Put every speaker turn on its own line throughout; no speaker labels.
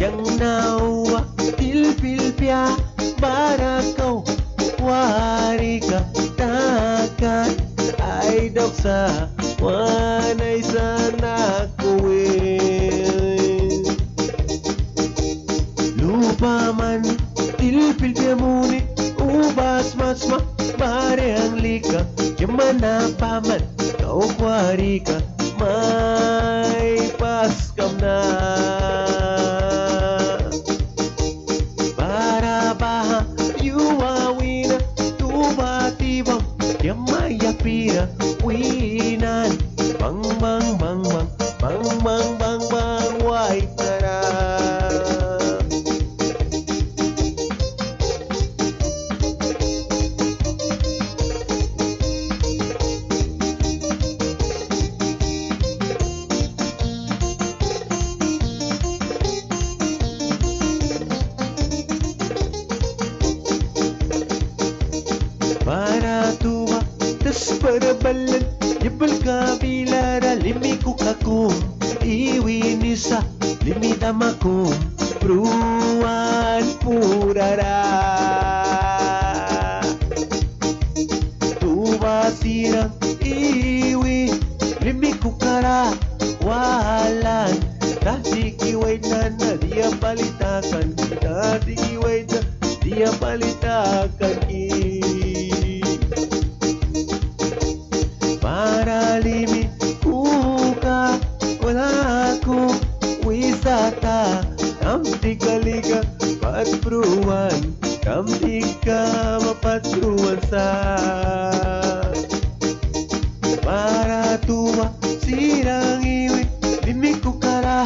yang nawa tilpilpya barakau wari ka takan ay doksa wanay sana kuwin lupa man tilpilpya muni ubas masma bare ang lika Yamana paman kau wari ka may paskam na para baha yuwawina tubatibang yamaya pira winan bang bang bang bang bang bang bang bang wai tara para tua desperbalan jebel kabilara limi kukakum iwinisa limi damakum pruan purara tuwa sirang iwi limi kukara walan tadi kiway na dia balitakan tadi kiway na dia balitakan para limi kuka wala ko wisata kamti kaliga patruan kamti ka mapatruan sa para tuwa sirang iwi limi kukara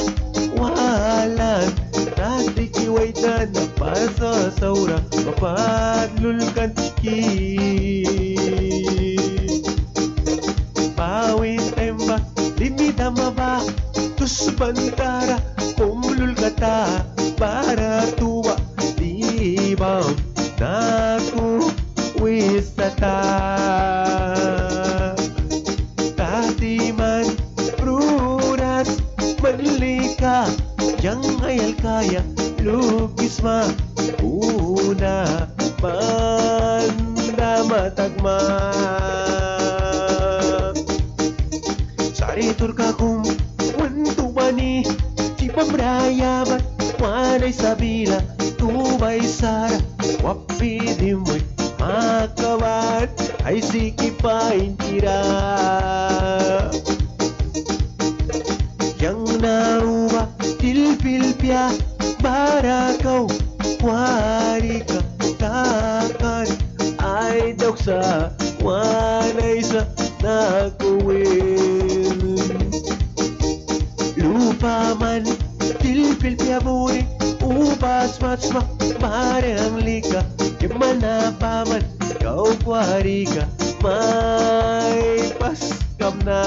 walan tadi kiway na napasa saura mapadlulkan ki pawin tembak limita maba tus bantara kumulul kata para tuwa dibaw naku wisata tatiman pruras manlika yang ayal kaya lukis ma una banda matagma saritur kakum wantu bani si pamrayaban wanay sabila tubay sara wapi dimay makawan ay sikipain tira yang naruba tilpilpya barakau wari ka takan ay doksa wanay sa nakuwin lupa man tilpilpya muni ubas matsma barang lika Yamana paman, kau wari ka may paskam na